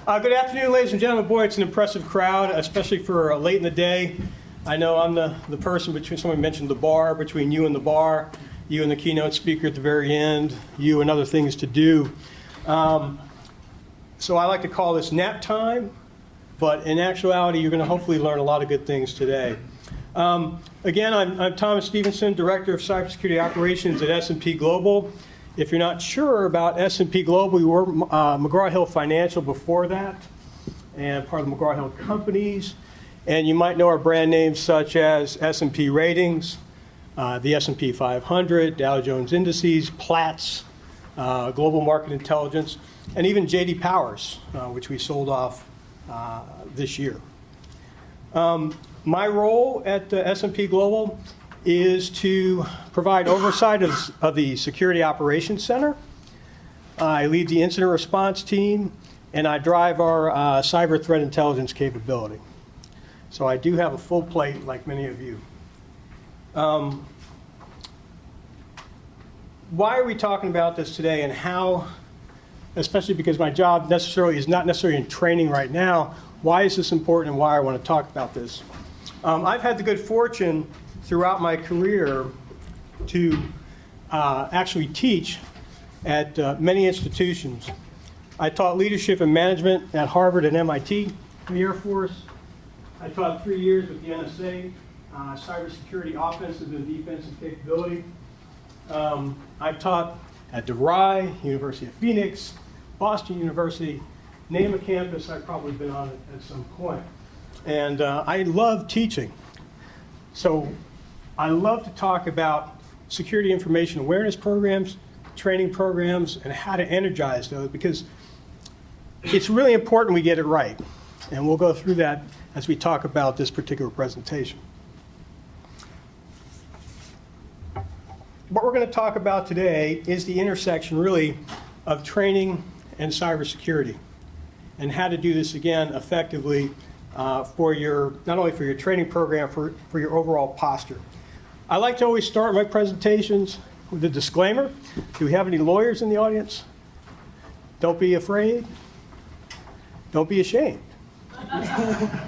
Good afternoon, ladies and gentlemen. Boy, it's an impressive crowd, especially for late in the day. I know I'm the person between, someone mentioned the bar, between you and the bar, you and the keynote speaker at the very end, you and other things to do. So I like to call this nap time, but in actuality, you're going to hopefully learn a lot of good things today. Again, I'm Thomas Stephenson, Director of Cybersecurity Operations at S&P Global. If you're not sure about S&P Global, you were McGraw-Hill Financial before that, and part of the McGraw-Hill companies. And you might know our brand names such as S&P Ratings, the S&P 500, Dow Jones Indices, Platts, Global Market Intelligence, and even J.D. Powers, which we sold off this year. My role at S&P Global is to provide oversight of the Security Operations Center. I lead the Incident Response Team, and I drive our cyber threat intelligence capability. So I do have a full plate like many of you. Why are we talking about this today, and how, especially because my job is not necessarily in training right now, why is this important and why I want to talk about this? I've had the good fortune throughout my career to actually teach at many institutions. I taught leadership and management at Harvard and MIT, the Air Force. I taught 3 years with the NSA, cybersecurity offensive and defensive capability. I've taught at DeVry, University of Phoenix, Boston University, name a campus I've probably been on at some point. And I love teaching. So I love to talk about security information awareness programs, training programs, and how to energize those, because it's really important we get it right. And we'll go through that as we talk about this particular presentation. What we're going to talk about today is the intersection, really, of training and cybersecurity, and how to do this, again, effectively for your, not only for your training program, for your overall posture. I like to always start my presentations with a disclaimer. Do we have any lawyers in the audience? Don't be afraid. Don't be ashamed.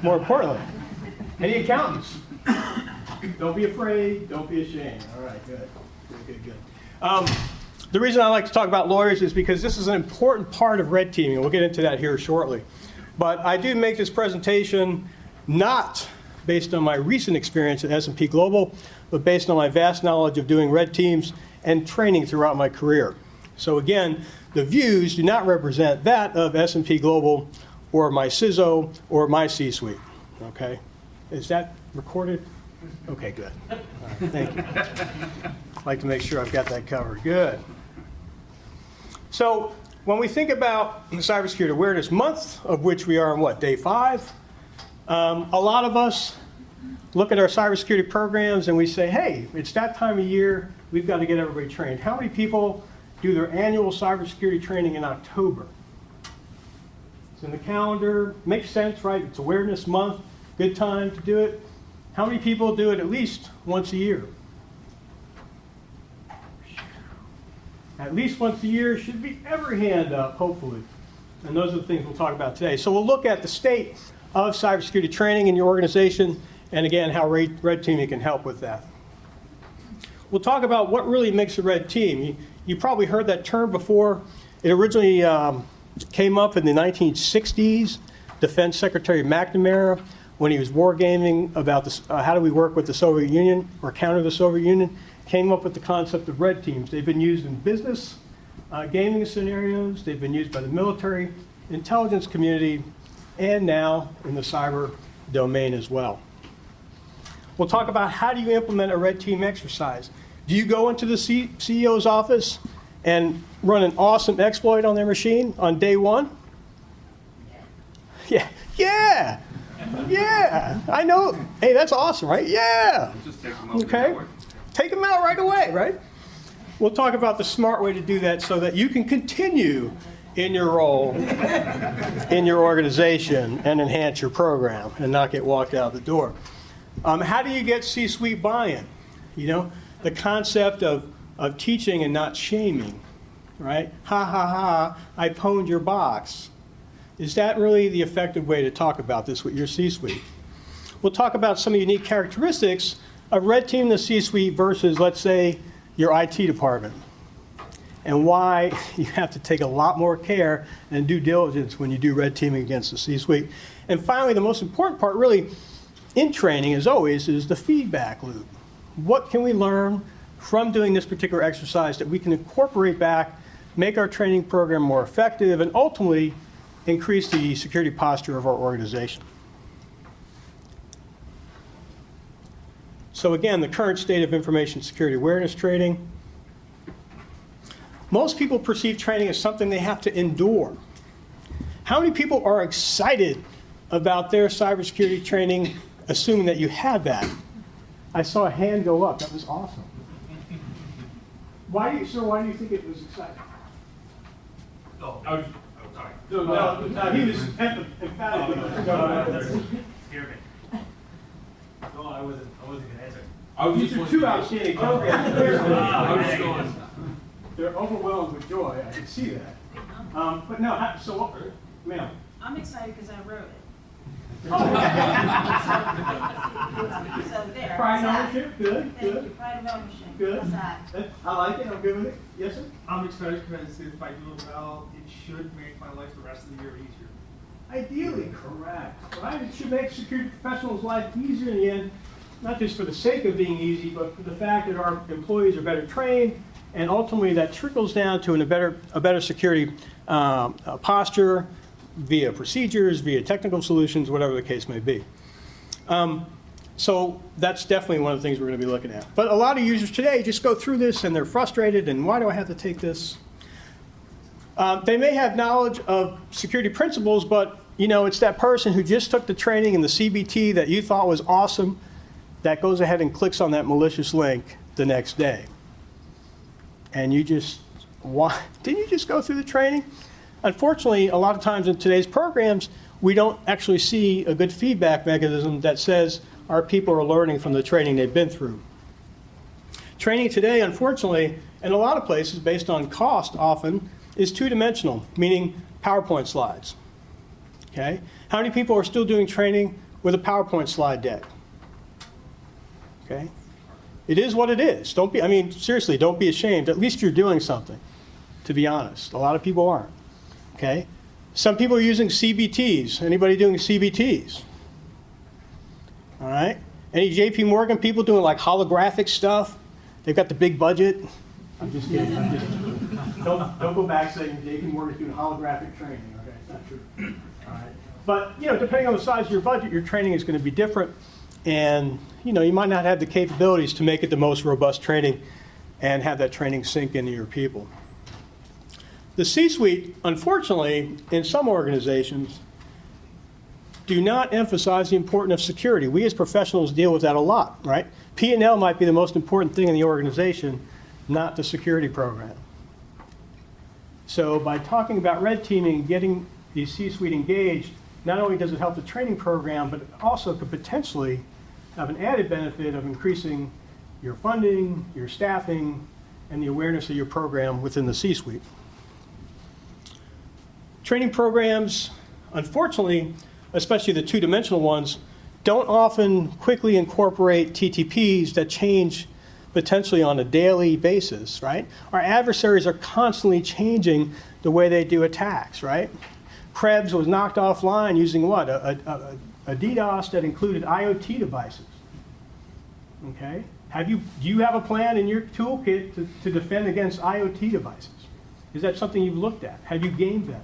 More importantly, any accountants? Don't be afraid. Don't be ashamed. All right, good. Good. The reason I like to talk about lawyers is because this is an important part of red teaming. We'll get into that here shortly. But I do make this presentation not based on my recent experience at S&P Global, but based on my vast knowledge of doing red teams and training throughout my career. So again, the views do not represent that of S&P Global or my CISO or my C-suite. Okay? Is that recorded? Okay, good. All right, thank you. I'd like to make sure I've got that covered. Good. So when we think about the Cybersecurity Awareness Month, of which we are on, what, day 5? A lot of us look at our cybersecurity programs and we say, hey, it's that time of year, we've got to get everybody trained. How many people do their annual cybersecurity training in October? It's in the calendar, makes sense, right? It's Awareness Month, good time to do it. How many people do it at least once a year? At least once a year should be every hand up, hopefully. And those are the things we'll talk about today. So we'll look at the state of cybersecurity training in your organization, and again, how red teaming can help with that. We'll talk about what really makes a red team. You probably heard that term before. It originally came up in the 1960s. Defense Secretary McNamara, when he was wargaming about this, how do we work with the Soviet Union or counter the Soviet Union, came up with the concept of red teams. They've been used in business, gaming scenarios. They've been used by the military, intelligence community, and now in the cyber domain as well. We'll talk about how do you implement a red team exercise. Do you go into the CEO's office and run an awesome exploit on their machine on day 1? Yeah, I know. Hey, that's awesome, right? Yeah. Just take them out okay. Take them out right away, right? We'll talk about the smart way to do that so that you can continue in your role in your organization and enhance your program and not get walked out the door. How do you get C-suite buy-in? You know, the concept of teaching and not shaming, right? Ha, ha, ha, I pwned your box. Is that really the effective way to talk about this with your C-suite? We'll talk about some of the unique characteristics of red teaming the C-suite versus, let's say, your IT department, and why you have to take a lot more care and due diligence when you do red teaming against the C-suite. And finally, the most important part really in training, as always, is the feedback loop. What can we learn from doing this particular exercise that we can incorporate back, make our training program more effective, and ultimately increase the security posture of our organization? So again, the current state of information security awareness training. Most people perceive training as something they have to endure. How many people are excited about their cybersecurity training, assuming that you had that? I saw a hand go up. That was awesome. Why do you think it was exciting? Oh, I was sorry. No, he was emphatic. Hear me. No, I wasn't going to answer. These are two outstanding programs. I was just going. They're overwhelmed with joy. I can see that. But no, so what, ma'am? I'm excited because I wrote it. So there. Pride and how's that? ownership, good, Thank good. you. Pride of ownership. Good. How's that? I like it, I'm good with it. Yes, sir? I'm excited because if I do it well, it should make my life the rest of the year easier. Ideally, correct. Right? It should make security professionals' life easier in the end, not just for the sake of being easy, but for the fact that our employees are better trained, and ultimately that trickles down to a better security posture via procedures, via technical solutions, whatever the case may be. So that's definitely one of the things we're going to be looking at. But a lot of users today just go through this and they're frustrated, and why do I have to take this? They may have knowledge of security principles, but it's that person who just took the training in the CBT that you thought was awesome that goes ahead and clicks on that malicious link the next day. And you just, why? Didn't you just go through the training? Unfortunately, a lot of times in today's programs, we don't actually see a good feedback mechanism that says our people are learning from the training they've been through. Training today, unfortunately, in a lot of places, based on cost often, is two-dimensional, meaning PowerPoint slides. Okay? How many people are still doing training with a PowerPoint slide deck? Okay? It is what it is. Seriously, don't be ashamed. At least you're doing something, to be honest. A lot of people aren't. Okay? Some people are using CBTs. Anybody doing CBTs? All right? Any JP Morgan people doing like holographic stuff? They've got the big budget. I'm just kidding. Don't go back saying JP Morgan's doing holographic training. Okay, it's not true. All right. But depending on the size of your budget, your training is going to be different, and you might not have the capabilities to make it the most robust training and have that training sink into your people. The C-suite, unfortunately, in some organizations, do not emphasize the importance of security. We as professionals deal with that a lot, right? P&L might be the most important thing in the organization, not the security program. So by talking about red teaming, getting the C-suite engaged, not only does it help the training program, but it also could potentially have an added benefit of increasing your funding, your staffing, and the awareness of your program within the C-suite. Training programs, unfortunately, especially the two-dimensional ones, don't often quickly incorporate TTPs that change potentially on a daily basis, right? Our adversaries are constantly changing the way they do attacks, right? Krebs was knocked offline using what? A DDoS that included IoT devices. Okay? Do you have a plan in your toolkit to defend against IoT devices? Is that something you've looked at? Have you gained that?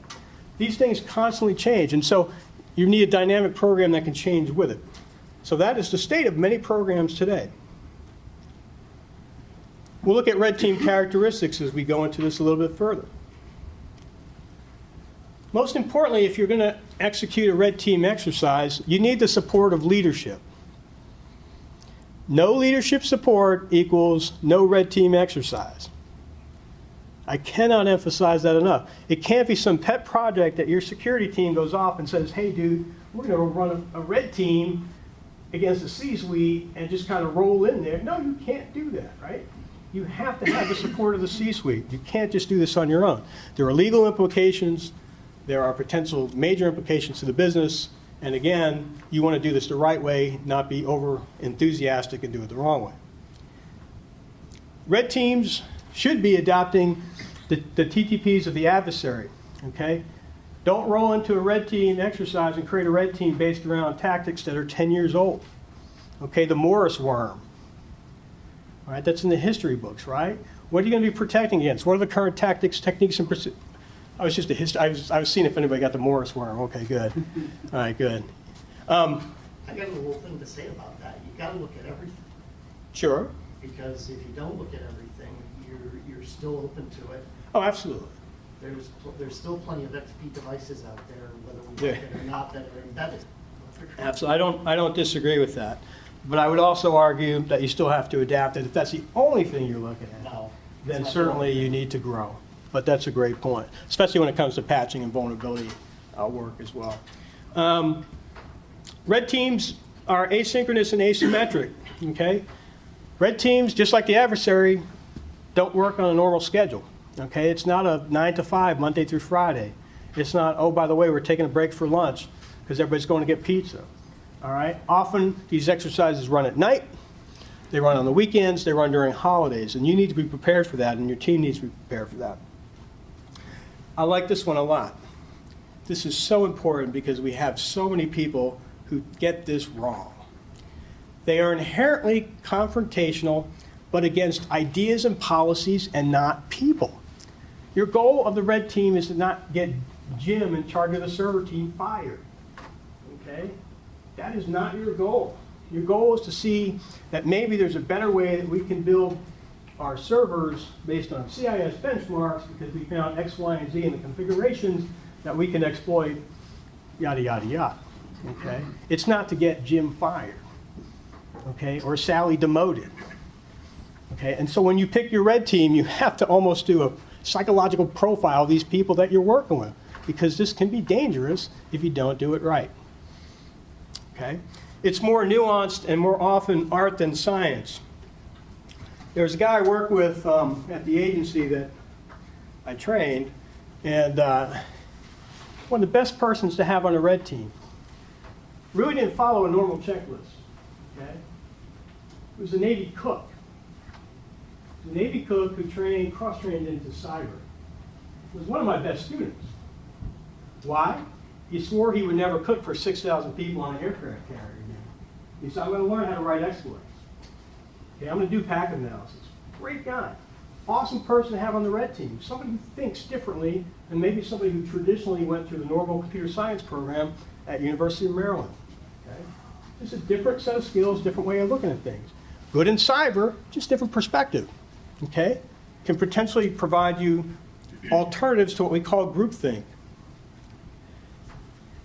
These things constantly change, and so you need a dynamic program that can change with it. So that is the state of many programs today. We'll look at red team characteristics as we go into this a little bit further. Most importantly, if you're going to execute a red team exercise, you need the support of leadership. No leadership support equals no red team exercise. I cannot emphasize that enough. It can't be some pet project that your security team goes off and says, hey, dude, we're going to run a red team against the C-suite and just kind of roll in there. No, you can't do that, right? You have to have the support of the C-suite. You can't just do this on your own. There are legal implications. There are potential major implications to the business. And again, you want to do this the right way, not be over enthusiastic and do it the wrong way. Red teams should be adopting the TTPs of the adversary, okay? Don't roll into a red team exercise and create a red team based around tactics that are 10 years old. Okay, the Morris worm. All right, that's in the history books, right? What are you going to be protecting against? What are the current tactics, techniques, and pursuit? I was seeing if anybody got the Morris worm. Okay, good. All right, good. I got a little thing to say about that. You got to look at everything, Sure. because if you don't look at everything, you're still open to it. Oh, absolutely. There's still plenty of XP devices out there, whether we like it or not, that are embedded. Absolutely. I don't disagree with that. But I would also argue that you still have to adapt it. If that's the only thing you're looking at, No, then it's not certainly the only you need to grow. But that's a great point, especially when it comes to patching and vulnerability work as well. Red teams are asynchronous and asymmetric, okay? Red teams, just like the adversary, don't work on a normal schedule, okay? It's not a 9 to 5, Monday through Friday. It's not, oh, by the way, we're taking a break for lunch because everybody's going to get pizza, all right? Often these exercises run at night, they run on the weekends, they run during holidays, and you need to be prepared for that, and your team needs to be prepared for that. I like this one a lot. This is so important because we have so many people who get this wrong. They are inherently confrontational, but against ideas and policies and not people. Your goal of the red team is to not get Jim in charge of the server team fired, okay? That is not your goal. Your goal is to see that maybe there's a better way that we can build our servers based on CIS benchmarks because we found X, Y, and Z in the configurations that we can exploit, yada, yada, yada, okay? It's not to get Jim fired, okay, or Sally demoted, okay? And so when you pick your red team, you have to almost do a psychological profile of these people that you're working with because this can be dangerous if you don't do it right, okay? It's more nuanced and more often art than science. There's a guy I work with at the agency that I trained, and one of the best persons to have on a red team. Really didn't follow a normal checklist, okay? He was a Navy cook. He was a Navy cook who cross-trained into cyber. He was one of my best students. Why? He swore he would never cook for 6,000 people on an aircraft carrier again. He said, I'm going to learn how to write exploits. Okay, I'm going to do packet analysis. Great guy. Awesome person to have on the red team. Somebody who thinks differently than maybe somebody who traditionally went through the normal computer science program at University of Maryland. Okay? Just a different set of skills, different way of looking at things. Good in cyber, just different perspective. Okay? Can potentially provide you alternatives to what we call groupthink.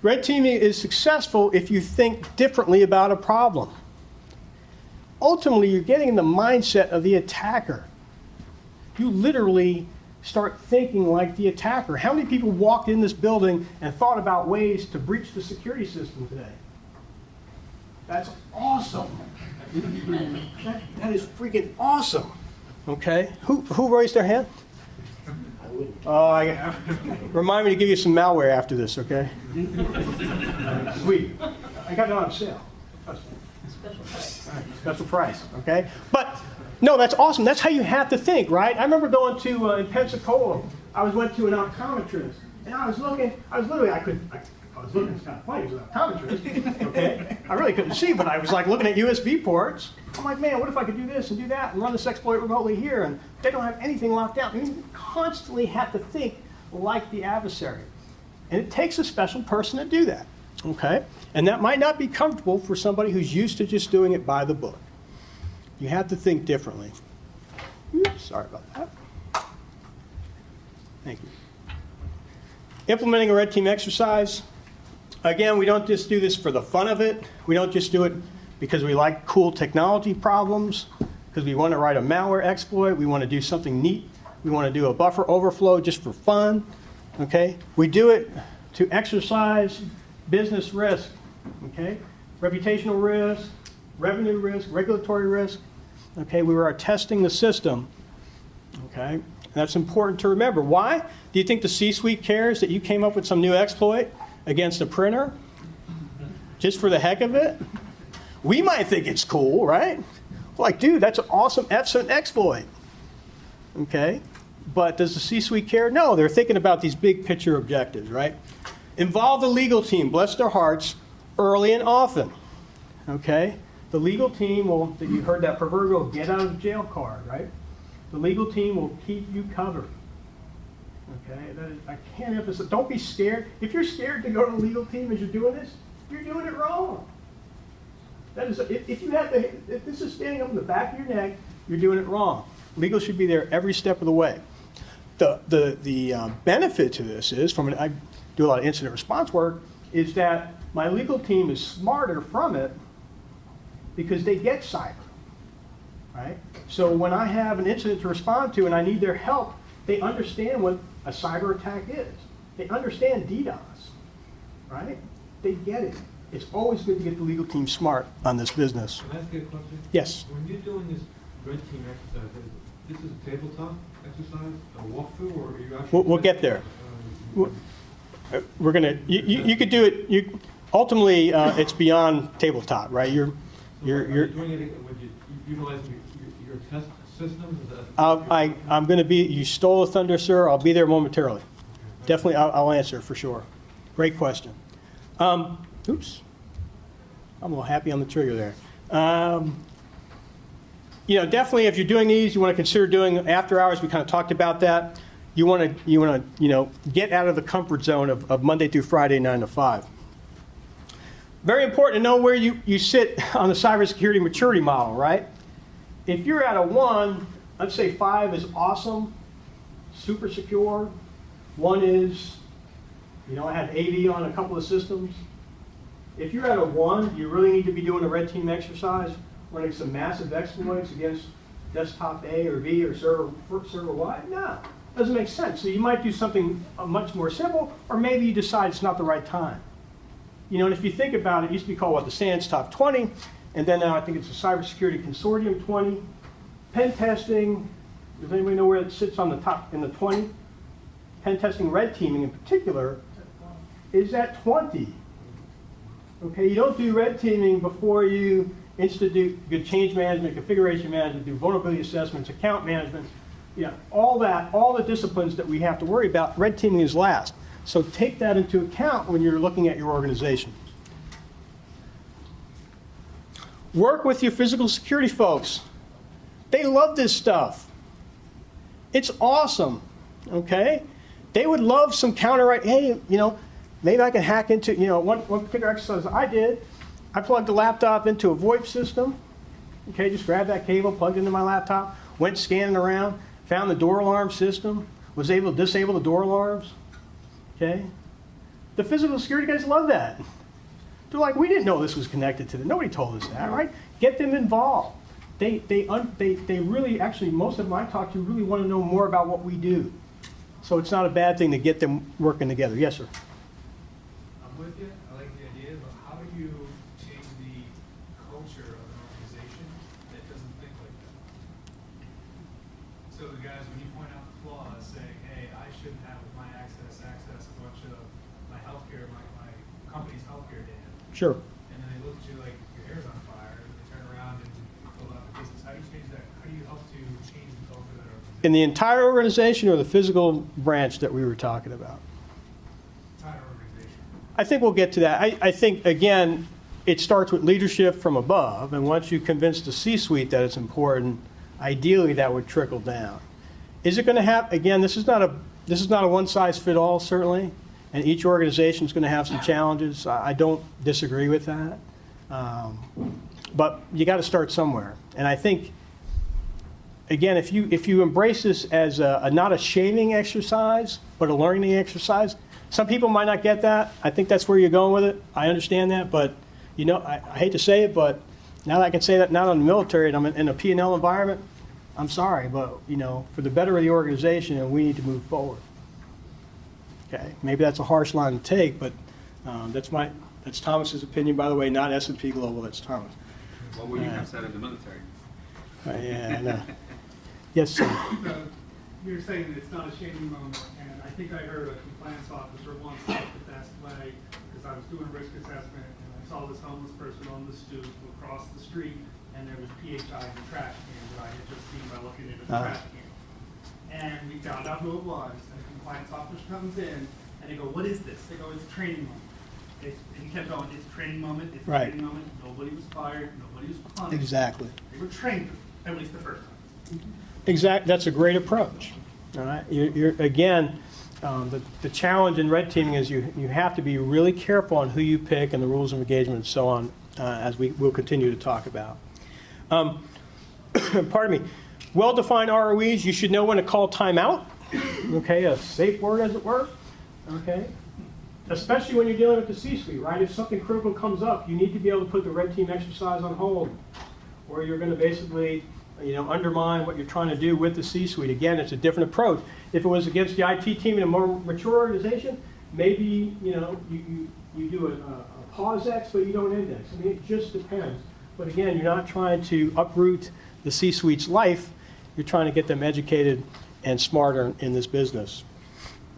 Red teaming is successful if you think differently about a problem. Ultimately, you're getting in the mindset of the attacker. You literally start thinking like the attacker. How many people walked in this building and thought about ways to breach the security system today? That's awesome. That is freaking awesome. Okay? Who raised their hand? I wouldn't. Oh, remind me to give you some malware after this, okay? Sweet. I got it on sale. Special price. All right, special price, okay? But, no, that's awesome. That's how you have to think, right? I remember going to, in Pensacola, went to an optometrist, and I was looking, it's kind of funny, it was an optometrist, okay? I really couldn't see, but I was like looking at USB ports. I'm like, man, what if I could do this and do that and run this exploit remotely here? And they don't have anything locked down. You constantly have to think like the adversary. And it takes a special person to do that, okay? And that might not be comfortable for somebody who's used to just doing it by the book. You have to think differently. Oops, sorry about that. Thank you. Implementing a red team exercise. Again, we don't just do this for the fun of it. We don't just do it because we like cool technology problems, because we want to write a malware exploit. We want to do something neat. We want to do a buffer overflow just for fun. Okay? We do it to exercise business risk. Okay? Reputational risk, revenue risk, regulatory risk. Okay? We are testing the system. Okay? And that's important to remember. Why? Do you think the C-suite cares that you came up with some new exploit against a printer? Just for the heck of it? We might think it's cool, right? Like, dude, that's an awesome exploit. Okay? But does the C-suite care? No, they're thinking about these big picture objectives, right? Involve the legal team, bless their hearts, early and often. Okay? The legal team will, you heard that proverbial get out of jail card, right? The legal team will keep you covered. Okay? I can't emphasize, don't be scared. If you're scared to go to the legal team as you're doing this, you're doing it wrong. That is, if this is standing up in the back of your neck, you're doing it wrong. Legal should be there every step of the way. The benefit to this is, I do a lot of incident response work, is that my legal team is smarter from it because they get cyber, right? So when I have an incident to respond to and I need their help, they understand what a cyber attack is. They understand DDoS, right? They get it. It's always good to get the legal team smart on this business. Can I ask you a question? Yes. When you're doing this red team exercise, this is a tabletop exercise, a walkthrough, or are you actually? We'll get there. We're gonna. You could do it. Ultimately, it's beyond tabletop, right? You're doing it. Would you utilize your test systems? I'm going to be. You stole the thunder, sir. I'll be there momentarily. Definitely, I'll answer for sure. Great question. Oops, I'm a little happy on the trigger there. Definitely, if you're doing these, you want to consider doing after hours. We kind of talked about that. You want to get out of the comfort zone of Monday through Friday, 9 to 5. Very important to know where you sit on the cybersecurity maturity model, right? If you're at a 1, let's say 5 is awesome, super secure. 1 is, I have AV on a couple of systems. If you're at a 1, you really need to be doing a red team exercise, running some massive exploits against desktop A or B or server Y. No, doesn't make sense. So you might do something much more simple, or maybe you decide it's not the right time. And if you think about it, it used to be called the SANS Top 20, and then now I think it's the Cybersecurity Consortium 20. Pen testing, does anybody know where it sits on the top in the 20? Pen testing, red teaming in particular, is at 20. Okay, you don't do red teaming before you institute good change management, configuration management, do vulnerability assessments, account management, all the disciplines that we have to worry about. Red teaming is last. So take that into account when you're looking at your organization. Work with your physical security folks. They love this stuff. It's awesome, okay? They would love some counter, hey, maybe I can hack into, one particular exercise I did, I plugged the laptop into a VoIP system, okay, just grabbed that cable, plugged it into my laptop, went scanning around, found the door alarm system, was able to disable the door alarms, okay? The physical security guys love that. They're like, we didn't know this was connected to them. Nobody told us that, right? Get them involved. They really, actually, most of them I talk to really want to know more about what we do. So it's not a bad thing to get them working together. Yes, sir. I'm with you. I like the idea, but how do you change the culture of an organization that doesn't think like that? So the guys, when you point out the flaws, saying, hey, I shouldn't have with my access a bunch of my healthcare, my company's healthcare data. Sure. And then they look at you like your hair's on fire, and they turn around and pull out the business. How do you change that? How do you help to change the culture of that organization? In the entire organization or the physical branch that we were talking about? Entire organization. I think we'll get to that. I think, again, it starts with leadership from above, and once you convince the C-suite that it's important, ideally that would trickle down. Is it going to happen? Again, this is not a one-size-fits-all, certainly, and each organization is going to have some challenges. I don't disagree with that, but you got to start somewhere. And I think, again, if you embrace this as not a shaming exercise, but a learning exercise, some people might not get that. I think that's where you're going with it. I understand that, but I hate to say it, but now that I can say that not on the military and I'm in a P&L environment, I'm sorry, but for the better of the organization, we need to move forward. Okay, maybe that's a harsh line to take, but that's Thomas's opinion, by the way, not S&P Global. That's Thomas. What would you have said in the military? Yeah, I know. Yes, sir. you're saying that it's not a shaming moment, and I think I heard a compliance officer once put it the best way, because I was doing a risk assessment, and I saw this homeless person on the stoop across the street, and there was PHI in the trash can that I had just seen by looking into the trash can. And we found out who it was, and the compliance officer comes in, and they go, what is this? They go, it's a training moment. And he kept going, it's a training moment, it's a Right. training moment, nobody was fired, nobody was punished. Exactly. They were trained, at least the first time. That's a great approach. All right. Again, the challenge in red teaming is you have to be really careful on who you pick and the rules of engagement and so on, as we'll continue to talk about. Pardon me. Well-defined ROEs, you should know when to call timeout. Okay, a safe word as it were. Okay. Especially when you're dealing with the C-suite, right? If something critical comes up, you need to be able to put the red team exercise on hold, or you're going to basically, undermine what you're trying to do with the C-suite. Again, it's a different approach. If it was against the IT team in a more mature organization, maybe you do a pause X, but you don't index. I mean, it just depends. But again, you're not trying to uproot the C-suite's life. You're trying to get them educated and smarter in this business.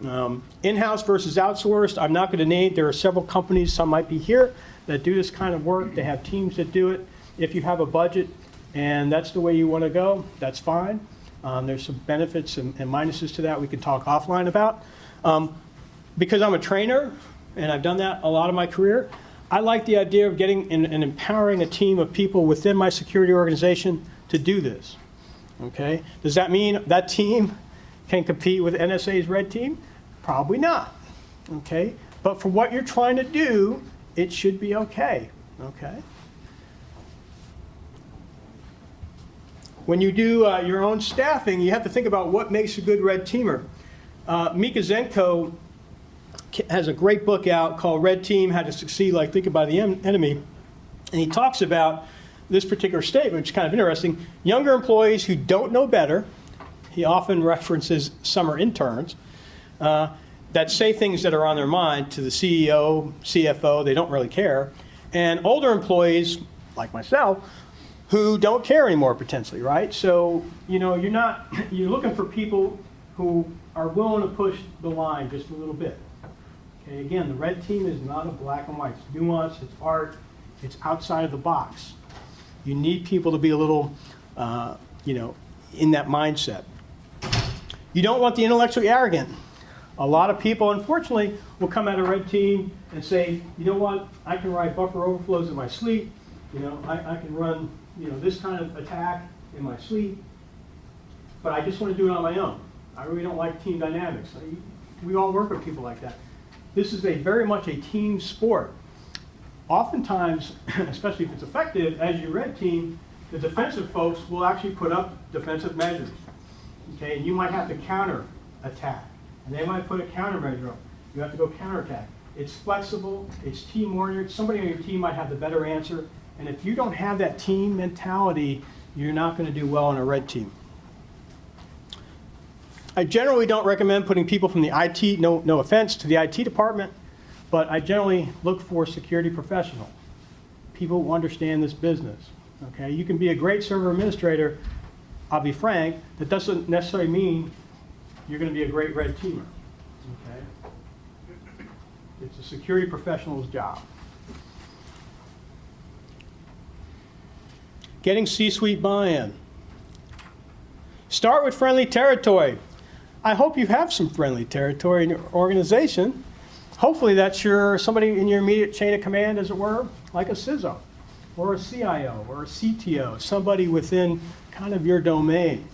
In-house versus outsourced, I'm not going to name. There are several companies, some might be here, that do this kind of work. They have teams that do it. If you have a budget and that's the way you want to go, that's fine. There's some benefits and minuses to that we can talk offline about. Because I'm a trainer, and I've done that a lot of my career, I like the idea of getting and empowering a team of people within my security organization to do this. Okay? Does that mean that team can compete with NSA's red team? Probably not. Okay? But for what you're trying to do, it should be okay. Okay? When you do your own staffing, you have to think about what makes a good red teamer. Mika Zenko has a great book out called Red Team, How to Succeed Like Thinking by the Enemy. And he talks about this particular statement, which is kind of interesting. Younger employees who don't know better, he often references summer interns, that say things that are on their mind to the CEO, CFO, they don't really care. And older employees, like myself, who don't care anymore potentially, right? So, you're looking for people who are willing to push the line just a little bit. Okay, again, the red team is not a black and white. It's nuance, it's art, it's outside of the box. You need people to be a little, in that mindset. You don't want the intellectually arrogant. A lot of people, unfortunately, will come at a red team and say, you know what, I can write buffer overflows in my sleep. I can run, this kind of attack in my sleep, but I just want to do it on my own. I really don't like team dynamics. We all work with people like that. This is very much a team sport. Oftentimes, especially if it's effective, as your red team, the defensive folks will actually put up defensive measures. Okay, and you might have to counter attack, and they might put a countermeasure up. You have to go counterattack. It's flexible, it's team-oriented. Somebody on your team might have the better answer, and if you don't have that team mentality, you're not going to do well on a red team. I generally don't recommend putting people from the IT, no offense to the IT department, but I generally look for security professionals, people who understand this business. Okay, you can be a great server administrator. I'll be frank, that doesn't necessarily mean you're going to be a great red teamer. Okay, it's a security professional's job. Getting C-suite buy-in. Start with friendly territory. I hope you have some friendly territory in your organization. Hopefully that's somebody in your immediate chain of command, as it were, like a CISO, or a CIO, or a CTO, somebody within kind of your domain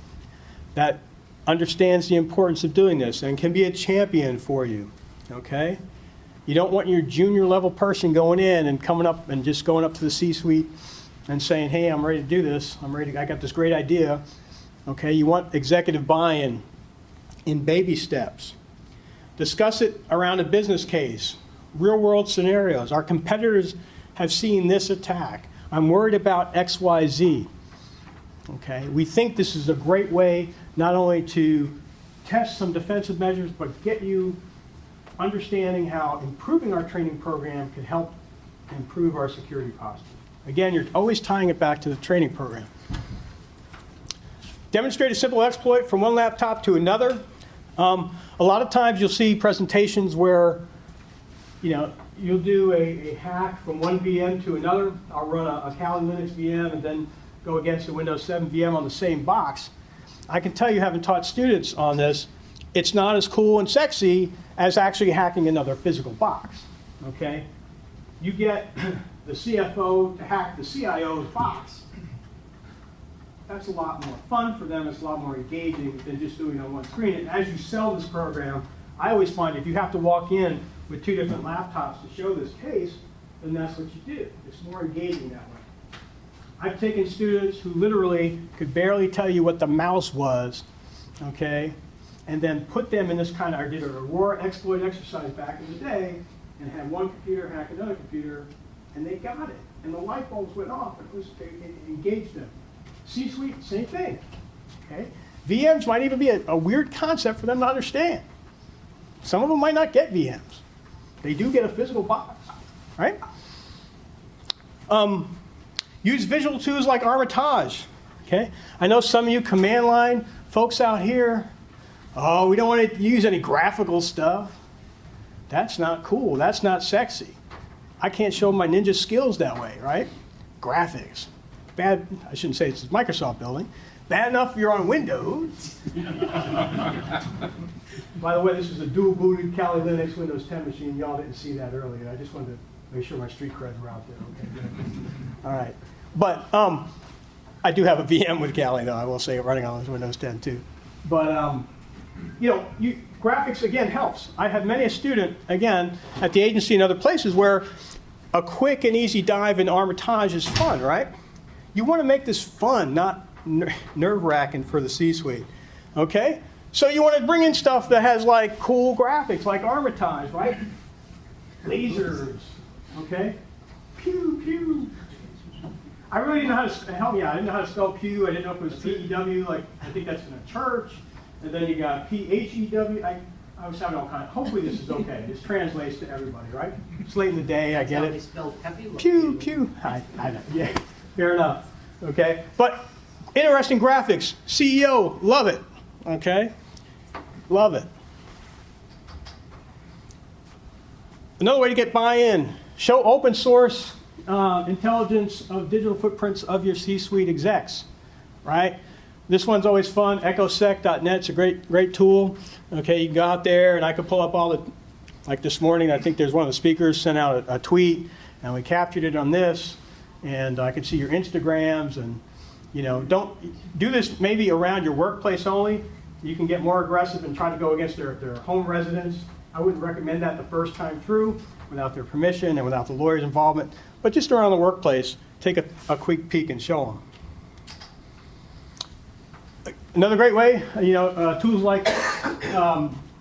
that understands the importance of doing this and can be a champion for you, okay? You don't want your junior level person going in and coming up and just going up to the C-suite and saying, hey, I'm ready to do this. I got this great idea. Okay, you want executive buy-in in baby steps. Discuss it around a business case, real-world scenarios. Our competitors have seen this attack. I'm worried about X, Y, Z. Okay, we think this is a great way not only to test some defensive measures, but get you understanding how improving our training program can help improve our security posture. Again, you're always tying it back to the training program. Demonstrate a simple exploit from one laptop to another. A lot of times you'll see presentations where, you'll do a hack from one VM to another. I'll run a Kali Linux VM and then go against a Windows 7 VM on the same box. I can tell you, having taught students on this, it's not as cool and sexy as actually hacking another physical box, okay? You get the CFO to hack the CIO's box. That's a lot more fun for them. It's a lot more engaging than just doing it on one screen. And as you sell this program, I always find if you have to walk in with 2 different laptops to show this case, then that's what you do. It's more engaging that way. I've taken students who literally could barely tell you what the mouse was, okay, and then put them in this kind of, I did a Aurora exploit exercise back in the day, and had one computer hack another computer, and they got it. And the light bulbs went off, and it engaged them. C-suite, same thing, okay? VMs might even be a weird concept for them to understand. Some of them might not get VMs. They do get a physical box, right? Use visual tools like Armitage, okay? I know some of you command line folks out here, oh, we don't want to use any graphical stuff. That's not cool. That's not sexy. I can't show my ninja skills that way, right? Graphics. Bad, I shouldn't say it's a Microsoft building. Bad enough if you're on Windows. By the way, this is a dual-booted Kali Linux Windows 10 machine. Y'all didn't see that earlier. I just wanted to make sure my street creds were out there. Okay, good. All right. But I do have a VM with Kali, though, I will say, running on Windows 10, too. But, graphics, again, helps. I have many a student, again, at the agency and other places where a quick and easy dive in Armitage is fun, right? You want to make this fun, not nerve-wracking for the C-suite, okay? So you want to bring in stuff that has, like, cool graphics, like Armitage, right? Lasers, okay? Pew, pew. I really didn't know how to, help me out, I didn't know how to spell pew. I didn't know if it was P-E-W, like, I think that's in a church. And then you got P-H-E-W. I was having all kinds. Hopefully this is okay. This translates to everybody, right? It's late in the day. I get it. Pew, pew. I know. Yeah, fair enough. Okay? But interesting graphics. CEO, love it. Okay? Love it. Another way to get buy-in. Show open source intelligence of digital footprints of your C-suite execs, right? This one's always fun. echosec.net's a great tool. Okay, you can go out there, and I could pull up all the, like this morning, I think there's one of the speakers sent out a tweet, and we captured it on this, and I could see your Instagrams, and don't do this maybe around your workplace only. You can get more aggressive and try to go against their home residence. I wouldn't recommend that the first time through without their permission and without the lawyer's involvement, but just around the workplace, take a quick peek and show them. Another great way, tools like,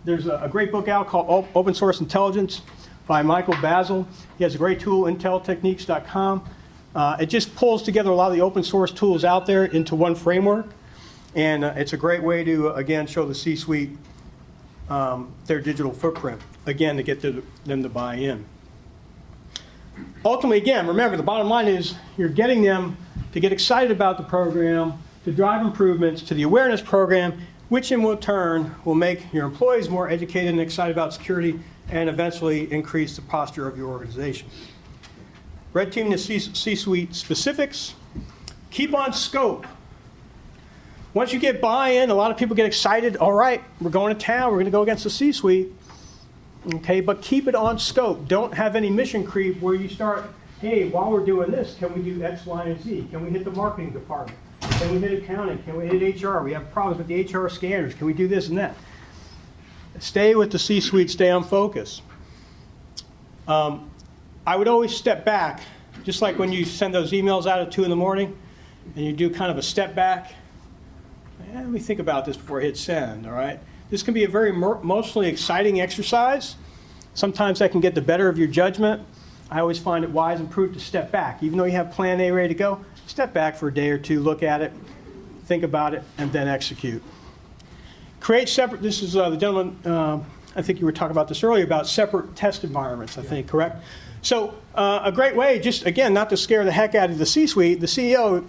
there's a great book out called Open Source Intelligence by Michael Basil. He has a great tool, inteltechniques.com. It just pulls together a lot of the open source tools out there into one framework. And it's a great way to, again, show the C-suite their digital footprint, again, to get them to buy in. Ultimately, again, remember, the bottom line is you're getting them to get excited about the program, to drive improvements to the awareness program, which in turn will make your employees more educated and excited about security and eventually increase the posture of your organization. Red teaming the C-suite specifics. Keep on scope. Once you get buy-in, a lot of people get excited. All right, we're going to town. We're going to go against the C-suite. Okay, but keep it on scope. Don't have any mission creep where you start, hey, while we're doing this, can we do X, Y, and Z? Can we hit the marketing department? Can we hit accounting? Can we hit HR? We have problems with the HR scanners. Can we do this and that? Stay with the C-suite. Stay on focus. I would always step back, just like when you send those emails out at 2 in the morning, and you do kind of a step back. Let me think about this before I hit send, all right? This can be a very emotionally exciting exercise. Sometimes that can get the better of your judgment. I always find it wise and prudent to step back. Even though you have plan A ready to go, step back for a day or two, look at it, think about it, and then execute. Create separate, this is the gentleman, I think you were talking about this earlier, about separate test environments, I think, correct? So a great way, just again, not to scare the heck out of the C-suite, the CEO,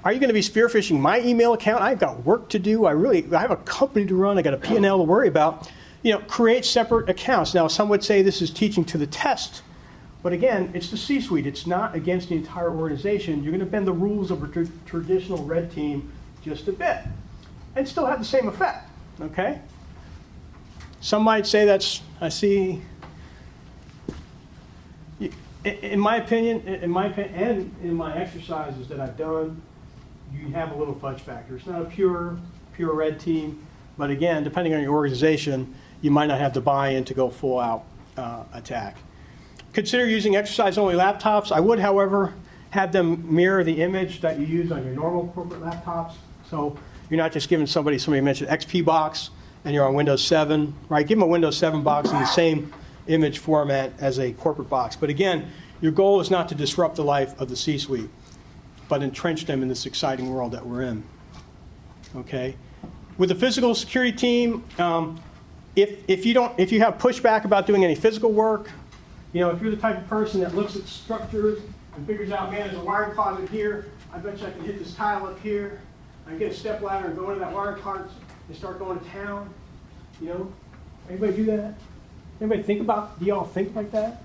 are you going to be spear phishing my email account? I've got work to do. I have a company to run. I got a P&L to worry about. Create separate accounts. Now, some would say this is teaching to the test. But again, it's the C-suite. It's not against the entire organization. You're going to bend the rules of a traditional red team just a bit and still have the same effect, okay? Some might say in my opinion, and in my exercises that I've done, you have a little fudge factor. It's not a pure red team, but again, depending on your organization, you might not have the buy-in to go full out attack. Consider using exercise-only laptops. I would, however, have them mirror the image that you use on your normal corporate laptops. So you're not just giving somebody mentioned XP box and you're on Windows 7, right? Give them a Windows 7 box in the same image format as a corporate box. But again, your goal is not to disrupt the life of the C-suite, but entrench them in this exciting world that we're in, okay? With the physical security team, if you have pushback about doing any physical work, if you're the type of person that looks at structures and figures out, man, there's a wire closet here, I bet you I can hit this tile up here, I can get a step ladder and go into that wire closet and start going to town, Anybody do that? Anybody do y'all think like that?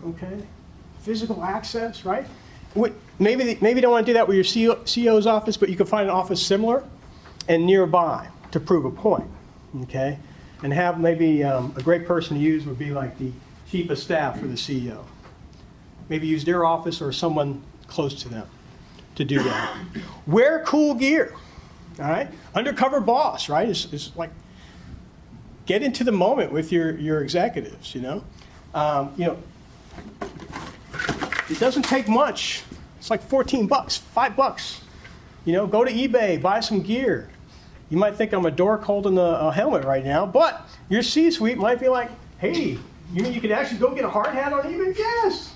Okay. Physical access, right? Maybe you don't want to do that with your CEO's office, but you can find an office similar and nearby to prove a point, okay? And have maybe a great person to use would be like the chief of staff for the CEO. Maybe use their office or someone close to them to do that. Wear cool gear, all right? Undercover boss, right? It's like get into the moment with your executives, It doesn't take much. It's like $14, $5. Go to eBay, buy some gear. You might think I'm a dork holding a helmet right now, but your C-suite might be like, hey, you mean you could actually go get a hard hat on eBay? Yes!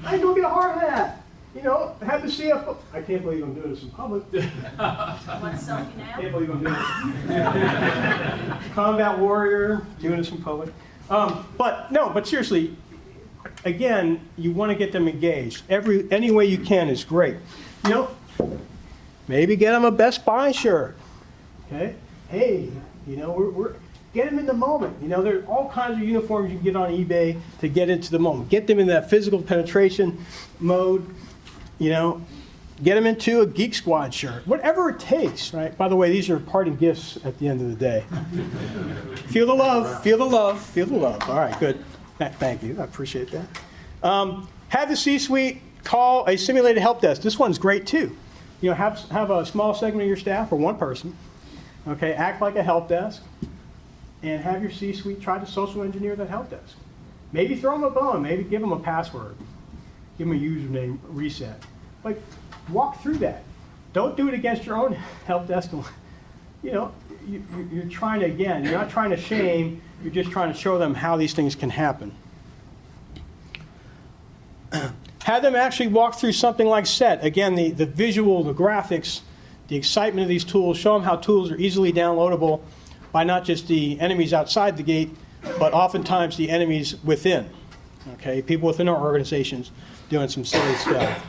I can go get a hard hat. Have the CFO. I can't believe I'm doing this in public. Want a selfie now? I can't believe I'm doing this. Combat warrior, doing this in public. But seriously, again, you want to get them engaged. Any way you can is great. Maybe get them a Best Buy shirt. Okay? Hey, we're get them in the moment. There are all kinds of uniforms you can get on eBay to get into the moment. Get them in that physical penetration mode. Get them into a Geek Squad shirt. Whatever it takes, right? By the way, these are parting gifts at the end of the day. Feel the love, feel the love, feel the love. All right, good. Thank you. I appreciate that. Have the C-suite call a simulated help desk. This one's great too. Have a small segment of your staff or one person, okay, act like a help desk, and have your C-suite try to social engineer that help desk. Maybe throw them a bone. Maybe give them a password. Give them a username reset. Walk through that. Don't do it against your own help desk. You're trying to, again, you're not trying to shame, you're just trying to show them how these things can happen. Have them actually walk through something like SET. Again, the visual, the graphics, the excitement of these tools, show them how tools are easily downloadable by not just the enemies outside the gate, but oftentimes the enemies within. Okay, people within our organizations doing some silly stuff.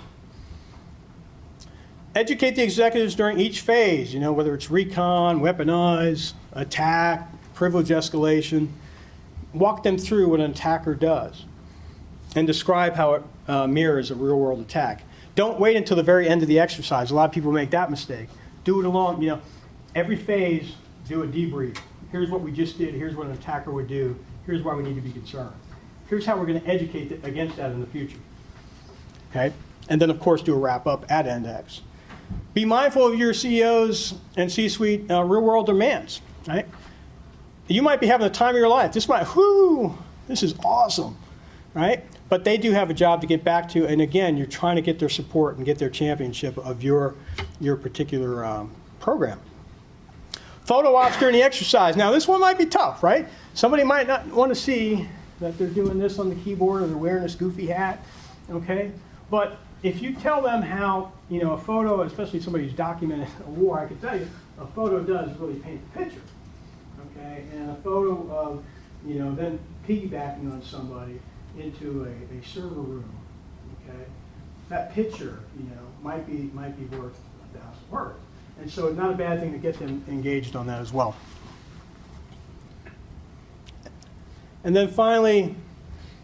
Educate the executives during each phase, whether it's recon, weaponize, attack, privilege escalation. Walk them through what an attacker does and describe how it mirrors a real-world attack. Don't wait until the very end of the exercise. A lot of people make that mistake. Do it along, every phase, do a debrief. Here's what we just did. Here's what an attacker would do. Here's why we need to be concerned. Here's how we're going to educate against that in the future. Okay? And then, of course, do a wrap-up at index. Be mindful of your CEOs and C-suite real-world demands. Right? You might be having the time of your life. This is awesome. Right? But they do have a job to get back to. And again, you're trying to get their support and get their championship of your particular program. Photo ops during the exercise. Now, this one might be tough, right? Somebody might not want to see that they're doing this on the keyboard or they're wearing this goofy hat, okay? But if you tell them how, a photo, especially somebody who's documented a war, I can tell you, a photo does really paint a picture, okay? And a photo of, then piggybacking on somebody into a server room, okay? that picture, might be worth 1,000 words. And so it's not a bad thing to get them engaged on that as well. And then finally,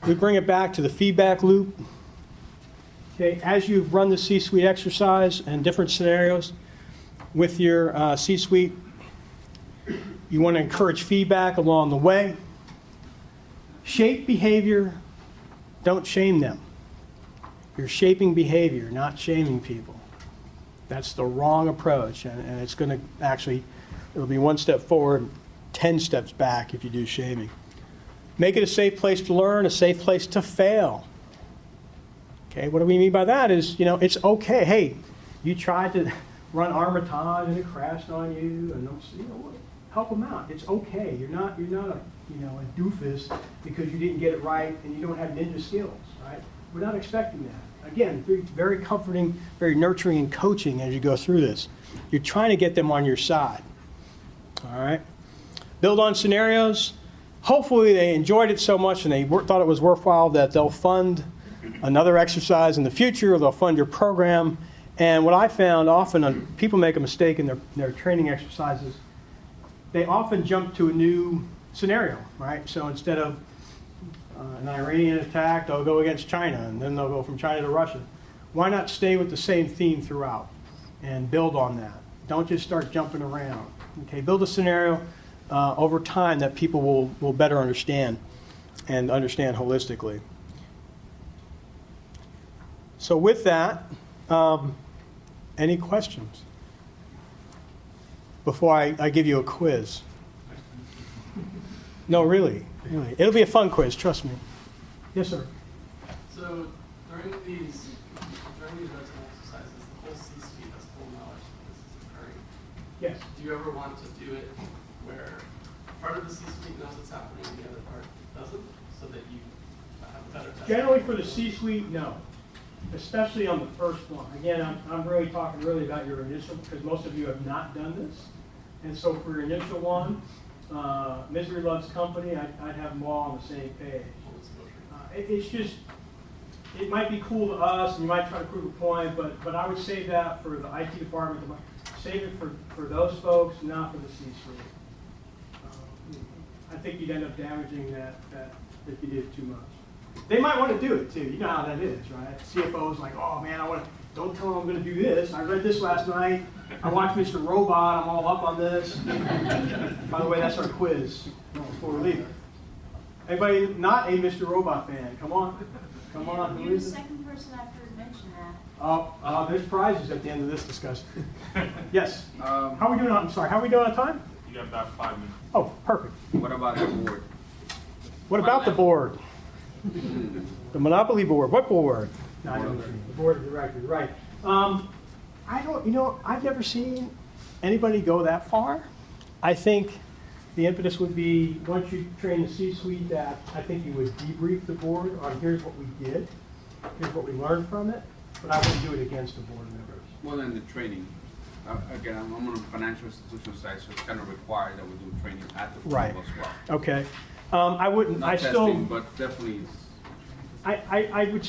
we bring it back to the feedback loop. Okay, as you run the C-suite exercise and different scenarios with your C-suite, you want to encourage feedback along the way. Shape behavior, don't shame them. You're shaping behavior, not shaming people. That's the wrong approach, and it's going to actually, it'll be one step forward, 10 steps back if you do shaming. Make it a safe place to learn, a safe place to fail. Okay, what do we mean by that is, it's okay. Hey, you tried to run Armitage and it crashed on you, and help them out. It's okay. You're not a doofus because you didn't get it right and you don't have ninja skills, right? We're not expecting that. Again, very comforting, very nurturing and coaching as you go through this. You're trying to get them on your side. All right? Build on scenarios. Hopefully they enjoyed it so much and they thought it was worthwhile that they'll fund another exercise in the future, or they'll fund your program. And what I found often, people make a mistake in their training exercises. They often jump to a new scenario, right? So instead of an Iranian attack, they'll go against China, and then they'll go from China to Russia. Why not stay with the same theme throughout and build on that? Don't just start jumping around. Okay, build a scenario over time that people will better understand and understand holistically. So with that, any questions before I give you a quiz? No, really. It'll be a fun quiz, trust me. Yes, sir. So during these written exercises, the whole C-suite has full knowledge that this is occurring. Yes. Do you ever want to do it where part of the C-suite knows it's happening and the other part doesn't, so that you have a better test? Generally for the C-suite, no. Especially on the first one. Again, I'm really talking about your initial, because most of you have not done this. And so for your initial one, Misery Loves Company, I'd have them all on the same page. It's just, it might be cool to us, and you might try to prove a point, but I would save that for the IT department. Save it for those folks, not for the C-suite. I think you'd end up damaging that if you did too much. They might want to do it too. You know how that is, right? CFO's like, oh man, don't tell them I'm going to do this. I read this last night. I watched Mr. Robot. I'm all up on this. By the way, that's our quiz before we leave. Anybody not a Mr. Robot fan? Come on. You're the second person I've heard mention that. Oh, there's prizes at the end of this discussion. Yes. How are we doing on time? You got about 5 minutes. Oh, perfect. What about the board? What about the board? The Monopoly board. What board? No, I don't know. The board of directors, right. I've never seen anybody go that far. I think the impetus would be, once you train the C-suite, that I think you would debrief the board on here's what we did, here's what we learned from it, but I wouldn't do it against the board members. More than the training. Again, I'm on the financial institution side, so it's kind of required that we do training at the board Right. as well. Okay. I wouldn't, Not I testing, still, but definitely. I would,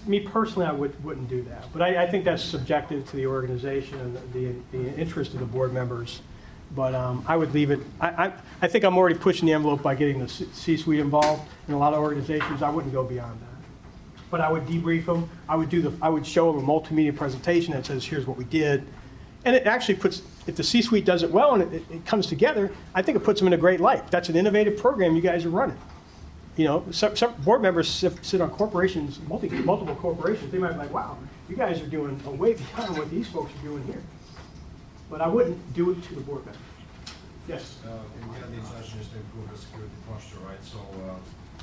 me personally, I wouldn't do that. But I think that's subjective to the organization and the interest of the board members. But I would leave it, I think I'm already pushing the envelope by getting the C-suite involved in a lot of organizations. I wouldn't go beyond that. But I would debrief them. I would show them a multimedia presentation that says, here's what we did. And it actually puts, if the C-suite does it well and it comes together, I think it puts them in a great light. That's an innovative program you guys are running. Some board members sit on corporations, multiple corporations. They might be like, wow, you guys are doing way beyond what these folks are doing here. But I wouldn't do it to the board members. Yes? We had the intention is to improve the security posture, right? So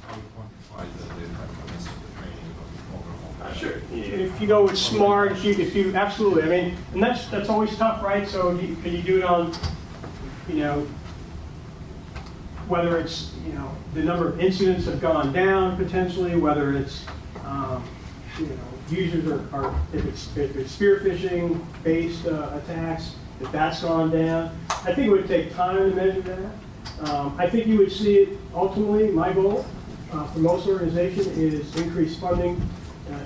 how do you quantify the effectiveness of the training overall? Sure. If you go with SMART, if you absolutely. I mean, and that's always tough, right? So can you do it on, whether it's, the number of incidents have gone down potentially, whether it's, users are if it's spear phishing based attacks, if that's gone down. I think it would take time to measure that. I think you would see it ultimately, my goal for most organizations is increased funding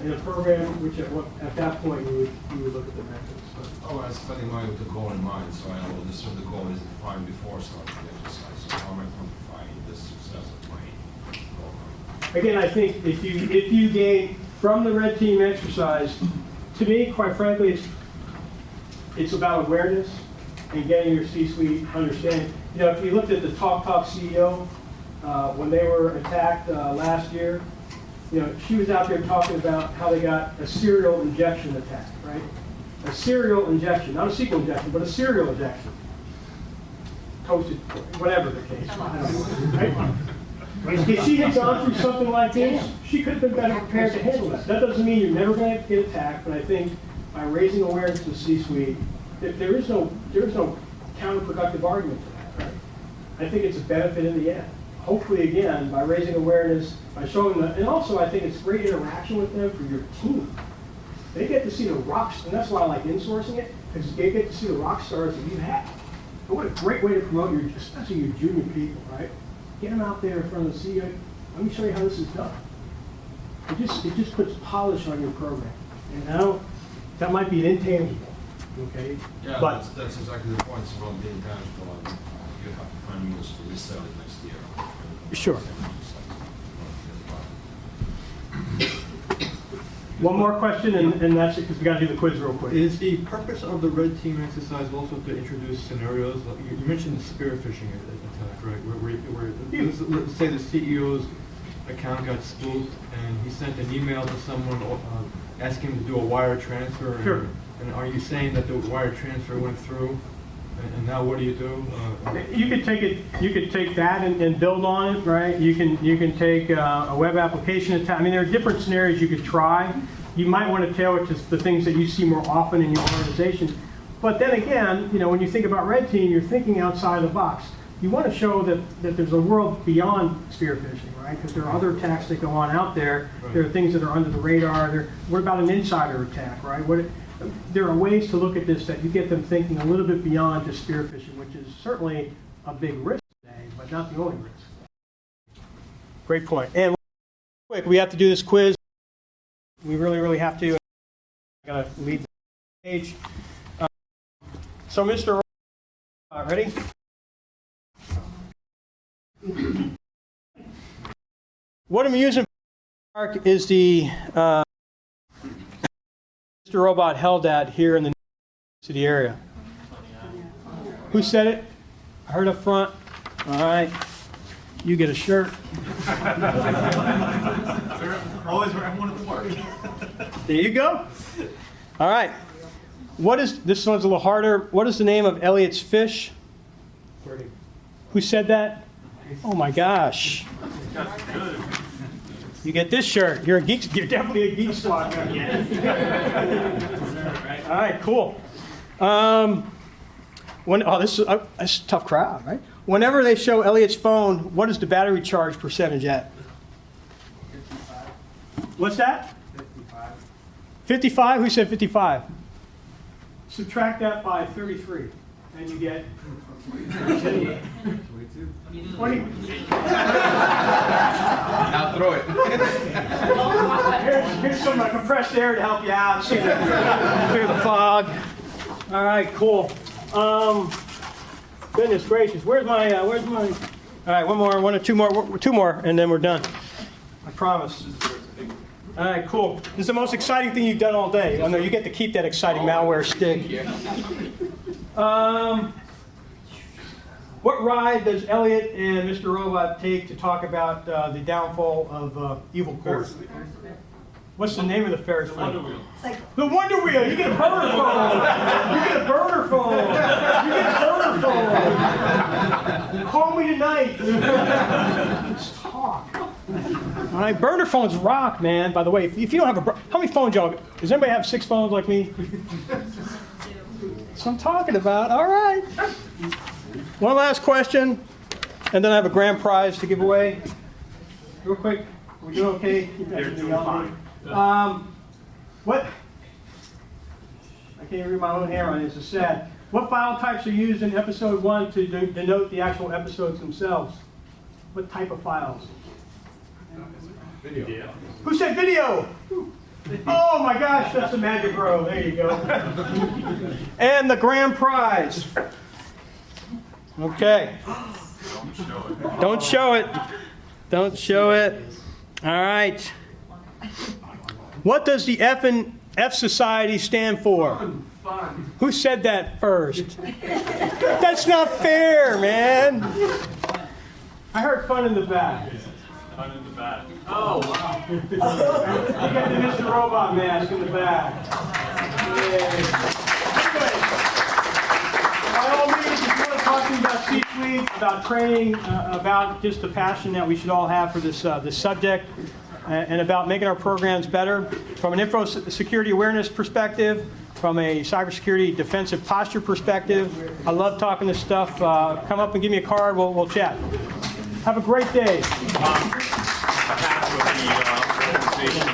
in a program, which at that point you would look at the metrics. But Oh, I'm spending money with the goal in mind, so I know this is the goal is defined before starting the exercise. So how am I quantifying the success of my goal? again, I think if you gain from the red team exercise, to me, quite frankly, it's about awareness and getting your C-suite understanding. You know, if you looked at the Talk CEO, when they were attacked last year, you know, she was out there talking about how they got a serial injection attack, right? A serial injection, not a sequel injection, but a serial injection. Toasted, whatever the case. Right? If she had gone through something like this, she could have been better prepared to handle that. That doesn't mean you're never going to get attacked, but I think by raising awareness to the C-suite, there is no counterproductive argument to that, right? I think it's a benefit in the end. Hopefully, again, by raising awareness, by showing them, and also I think it's great interaction with them for your team. They get to see the rocks, and that's why I like insourcing it, because they get to see the rock stars that you have. And what a great way to promote your, especially your junior people, right? Get them out there in front of the CEO. Let me show you how this is done. It just puts polish on your program. And now that might be an intangible, okay? Yeah, But that's exactly the point. It's about being tangible, and you have to find ways to resell it next year. Sure. One more question, and that's it, because we got to do the quiz real quick. Is the purpose of the red team exercise also to introduce scenarios? Like you mentioned the spear phishing attack, right? Where let's say the CEO's account got spoofed and he sent an email to someone asking him to do a wire transfer. Sure. And are you saying that the wire transfer went through? And now what do you do? You could take it. You could take that and build on it, right? You can take a web application attack. I mean, there are different scenarios you could try. You might want to tailor it to the things that you see more often in your organization. But then again, you know, when you think about red team, you're thinking outside the box. You want to show that there's a world beyond spear phishing, right? Because there are other attacks that go on out there. Right. There are things that are under the radar. What about an insider attack, right? There are ways to look at this that you get them thinking a little bit beyond just spear phishing, which is certainly a big risk today, but not the only risk. Great point. And quick, we have to do this quiz. We really have to. I gotta leave the page. So, Mr. Ready? What I'm using is the Mr. Robot held at here in the city area. Who said it? I heard up front. All right. You get a shirt. Always where I wanted to work. There you go. All right. This one's a little harder. What is the name of Elliot's fish? Who said that? Oh my gosh. You get this shirt. You're a geek. You're definitely a geek squad guy. All right, cool. This is a tough crowd, right? Whenever they show Elliot's phone, what is the battery charge percentage at? 55. What's that? 55. 55? Who said 55? Subtract that by 33, and you get 20. Now throw it. Here's some compressed air to help you out. Clear the fog. All right, cool. Goodness gracious, where's my? All right, two more, and then we're done. I promise. All right, cool. This is the most exciting thing you've done all day. I know you get to keep that exciting malware stick. What ride does Elliot and Mr. Robot take to talk about the downfall of evil course? What's the name of the Ferris wheel? Wonder wheel. The Wonder Wheel. You get a burner phone. You get a burner phone. You get a burner phone. Call me tonight. Let's talk. All right, burner phones rock, man. By the way, if you don't have how many phones y'all? Does anybody have 6 phones like me? That's what I'm talking about. All right. One last question, and then I have a grand prize to give away. Real quick, we doing okay? You're doing fine. What? I can't read my own handwriting. This is sad. What file types are used in episode 1 to denote the actual episodes themselves? What type of files? Video. Who said video? Oh my gosh, that's the magic row. There you go. And the grand prize. Okay. Don't show it. Don't show it. All right. What does the F Society stand for? Fun. Who said that first? That's not fair, man. I heard fun in the back. Fun in the back. Oh, wow. You got the Mr. Robot mask in the back. Yay. Anyway, by all means, if you want to talk to me about C-suite, about training, about just the passion that we should all have for this subject, and about making our programs better, from an InfoSecurity Awareness perspective, from a cybersecurity defensive posture perspective, I love talking this stuff. Come up and give me a card. We'll chat. Have a great day. On behalf of the organization,